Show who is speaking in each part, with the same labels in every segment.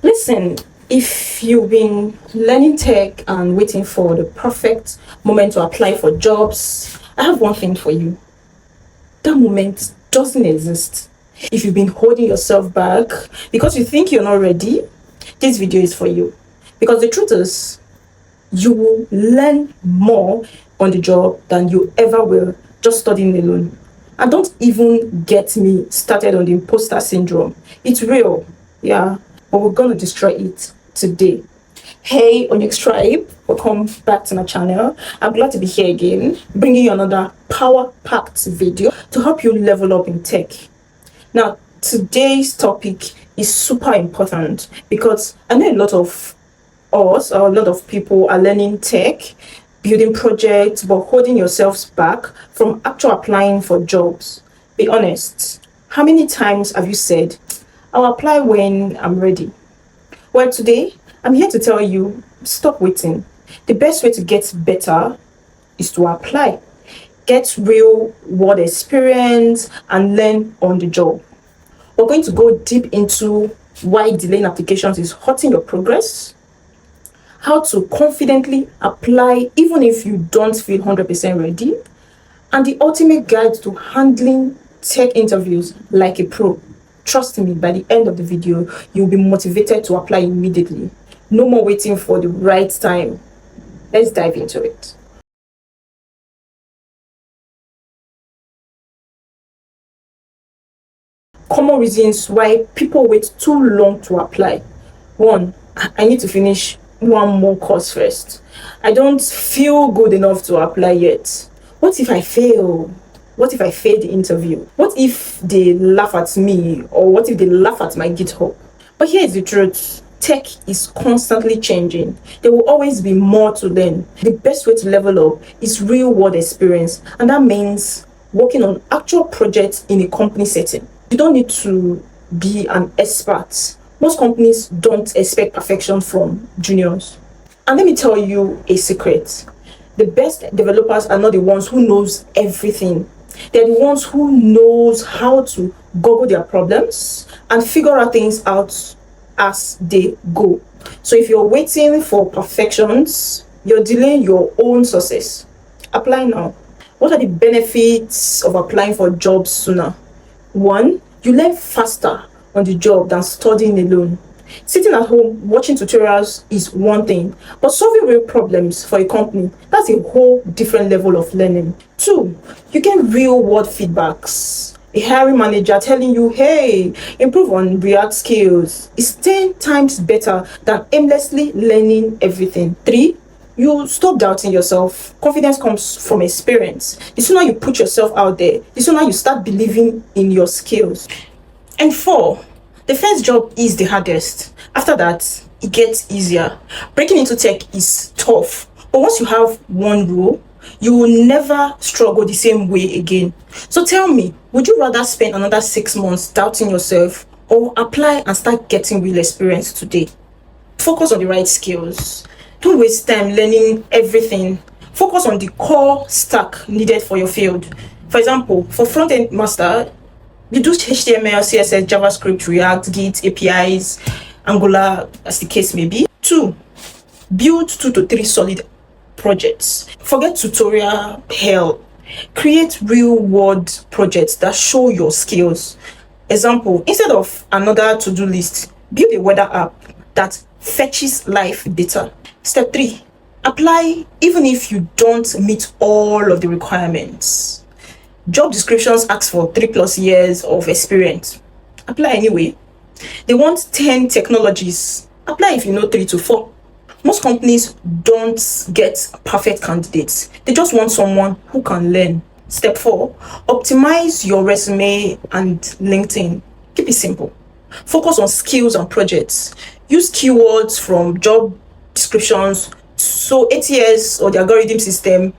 Speaker 1: Listen, if you've been learning tech and waiting for the perfect moment to apply for jobs, I have one thing for you. That moment doesn't exist. If you've been holding yourself back because you think you're not ready, this video is for you. Because the truth is, you will learn more on the job than you ever will just studying alone. And don't even get me started on the imposter syndrome. It's real, yeah, but we're gonna destroy it today. Hey, Onyx Tribe, welcome back to my channel. I'm glad to be here again, bringing you another power-packed video to help you level up in tech. Now, today's topic is super important because I know a lot of us, or a lot of people are learning tech, building projects, but holding yourselves back from actually applying for jobs. Be honest, how many times have you said, I'll apply when I'm ready? Well, today, I'm here to tell you, stop waiting. The best way to get better is to apply. Get real world experience and learn on the job. We're going to go deep into why delaying applications is hurting your progress, how to confidently apply even if you don't feel 100% ready, and the ultimate guide to handling tech interviews like a pro. Trust me, by the end of the video, you'll be motivated to apply immediately. No more waiting for the right time. Let's dive into it. Common reasons why people wait too long to apply. 1, I need to finish one more course first. I don't feel good enough to apply yet. What if I fail? What if I fail the interview? What if they laugh at me? Or what if they laugh at my GitHub? But here is the truth. Tech is constantly changing. There will always be more to learn. The best way to level up is real world experience. And that means working on actual projects in a company setting. You don't need to be an expert. Most companies don't expect perfection from juniors. And let me tell you a secret. The best developers are not the ones who knows everything. They're the ones who knows how to Google their problems and figure out things out as they go. So if you're waiting for perfections, you're delaying your own success. Apply now. What are the benefits of applying for jobs sooner? 1, you learn faster on the job than studying alone. Sitting at home watching tutorials is one thing, but solving real problems for a company, that's a whole different level of learning. 2, you get real world feedbacks. A hiring manager telling you, hey, improve on React skills is 10 times better than aimlessly learning everything. 3, you stop doubting yourself. Confidence comes from experience. The sooner you put yourself out there, the sooner you start believing in your skills. And 4, the first job is the hardest. After that, it gets easier. Breaking into tech is tough, but once you have one rule, you will never struggle the same way again. So tell me, would you rather spend another 6 months doubting yourself or apply and start getting real experience today? Focus on the right skills. Don't waste time learning everything. Focus on the core stack needed for your field. For example, for front-end master, you do HTML, CSS, JavaScript, React, Git, APIs, Angular, as the case may be. 2, build 2 to 3 solid projects. Forget tutorial hell. Create real-world projects that show your skills. Example, instead of another to-do list, build a weather app that fetches live data. Step 3, apply even if you don't meet all of the requirements. Job descriptions ask for 3+ years of experience. Apply anyway. They want 10 technologies. Apply if you know 3 to 4. Most companies don't get perfect candidates. They just want someone who can learn. Step 4, optimize your resume and LinkedIn. Keep it simple. Focus on skills and projects. Use keywords from job descriptions so ATS or the algorithm system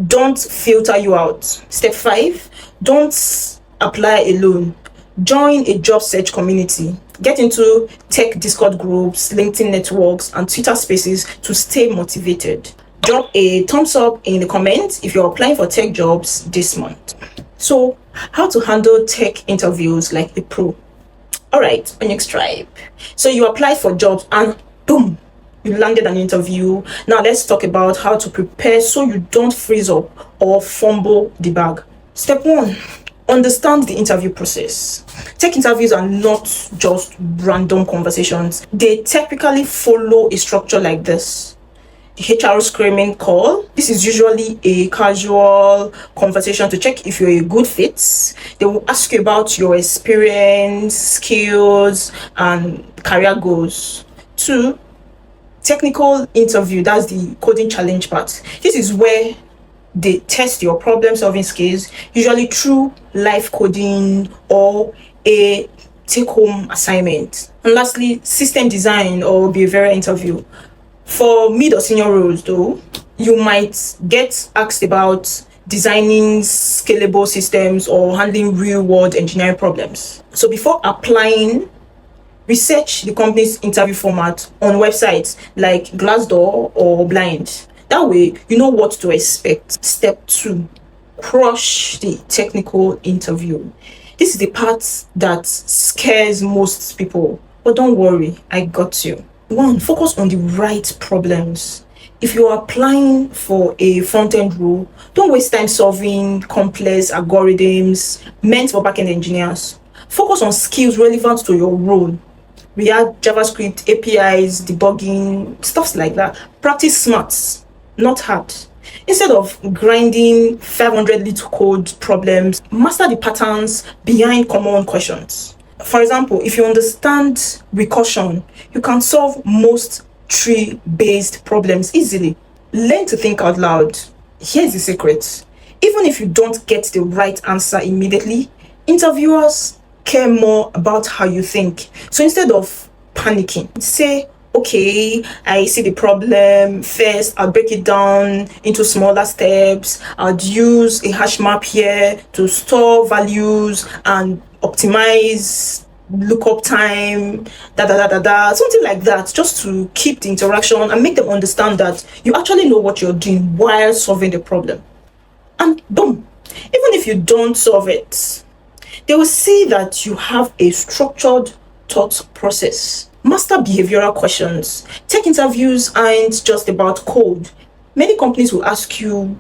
Speaker 1: don't filter you out. Step 5, don't apply alone. Join a job search community. Get into tech Discord groups, LinkedIn networks, and Twitter spaces to stay motivated. Drop a thumbs up in the comments if you're applying for tech jobs this month. So, how to handle tech interviews like a pro? All right, on next tribe. So you applied for jobs and boom, you landed an interview. Now let's talk about how to prepare so you don't freeze up or fumble the bag. Step 1, understand the interview process. Tech interviews are not just random conversations. They typically follow a structure like this. The HR screening call. This is usually a casual conversation to check if you're a good fit. They will ask you about your experience, skills, and career goals. 2, technical interview. That's the coding challenge part. This is where they test your problem solving skills, usually through live coding or a take home assignment. And lastly, system design or behavioral interview. For mid or senior roles though, you might get asked about designing scalable systems or handling real world engineering problems. So before applying, research the company's interview format on websites like Glassdoor or Blind. That way, you know what to expect. Step 2, crush the technical interview. This is the part that scares most people, but don't worry, I got you. 1, focus on the right problems. If you're applying for a front-end role, don't waste time solving complex algorithms meant for back-end engineers. Focus on skills relevant to your role. React, JavaScript, APIs, debugging, stuff like that. Practice smarts, not hard. Instead of grinding 500 little code problems, master the patterns behind common questions. For example, if you understand recursion, you can solve most tree-based problems easily. Learn to think out loud. Here's the secret. Even if you don't get the right answer immediately, interviewers care more about how you think. So instead of panicking, say, okay, I see the problem. First, I'll break it down into smaller steps. I'll use a hash map here to store values and optimize lookup time, something like that, just to keep the interaction and make them understand that you actually know what you're doing while solving the problem. And boom, even if you don't solve it, they will see that you have a structured thought process. Master behavioral questions. Tech interviews aren't just about code. Many companies will ask you,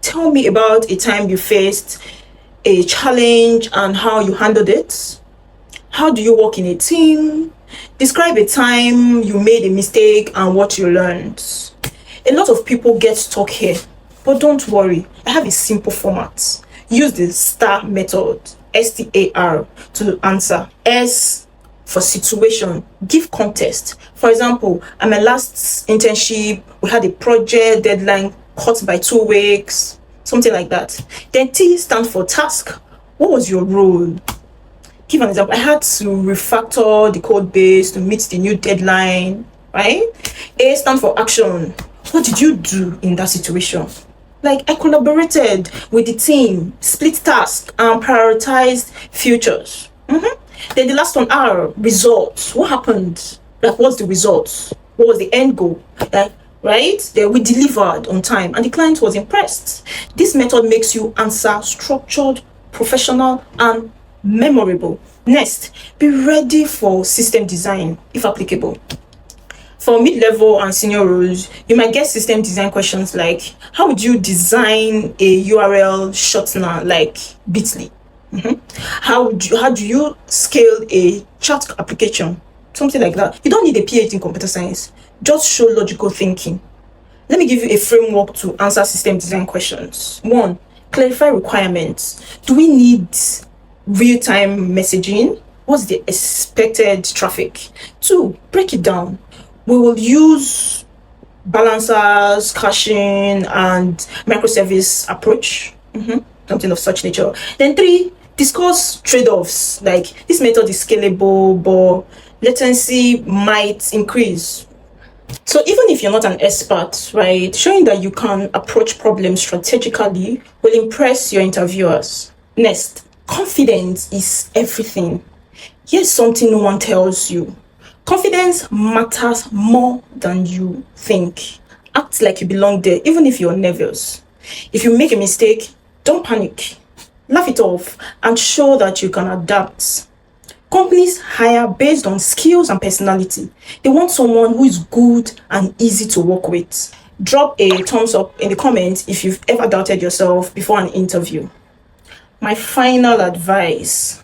Speaker 1: tell me about a time you faced a challenge and how you handled it. How do you work in a team? Describe a time you made a mistake and what you learned. A lot of people get stuck here, but don't worry, I have a simple format. Use the STAR method, STAR, to answer. S for situation, give context. For example, at my last internship, we had a project deadline cut by 2 weeks, something like that. Then T stands for task. What was your role? Give an example. I had to refactor the code base to meet the new deadline, right? A stands for action. What did you do in that situation? Like, I collaborated with the team, split tasks, and prioritized futures. Then the last one, R, results. What happened? Like, what's the results? What was the end goal? Like, right? Then we delivered on time and the client was impressed. This method makes you answer structured, professional, and memorable. Next, be ready for system design, if applicable. For mid-level and senior roles, you might get system design questions like, how would you design a URL shortener like Bitly? How do you scale a chat application? Something like that. You don't need a PhD in computer science. Just show logical thinking. Let me give you a framework to answer system design questions. 1, clarify requirements. Do we need real-time messaging? What's the expected traffic? 2, break it down. We will use balancers, caching, and microservice approach. Something of such nature. Then 3, discuss trade-offs. Like, this method is scalable, but latency might increase. So even if you're not an expert, right, showing that you can approach problems strategically will impress your interviewers. Next, confidence is everything. Here's something no one tells you. Confidence matters more than you think. Act like you belong there, even if you're nervous. If you make a mistake, don't panic. Laugh it off and show that you can adapt. Companies hire based on skills and personality. They want someone who is good and easy to work with. Drop a thumbs up in the comments if you've ever doubted yourself before an interview. My final advice: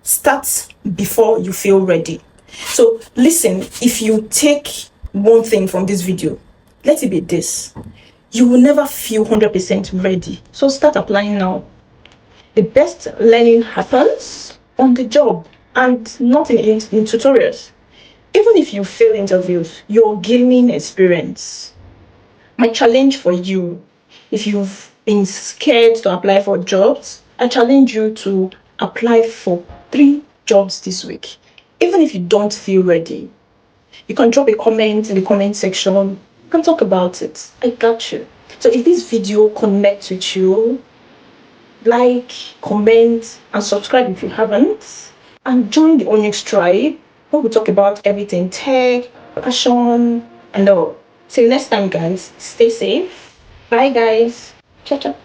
Speaker 1: start before you feel ready. So listen, if you take one thing from this video, let it be this: you will never feel 100% ready. So start applying now. The best learning happens on the job and not in tutorials. Even if you fail interviews, you're gaining experience. My challenge for you, if you've been scared to apply for jobs, I challenge you to apply for 3 jobs this week. Even if you don't feel ready, you can drop a comment in the comment section. We can talk about it. I got you. So if this video connects with you, like, comment, and subscribe if you haven't. And join the Onyx tribe where we talk about everything tech, passion, and all. Till next time, guys, stay safe. Bye, guys. Ciao, ciao.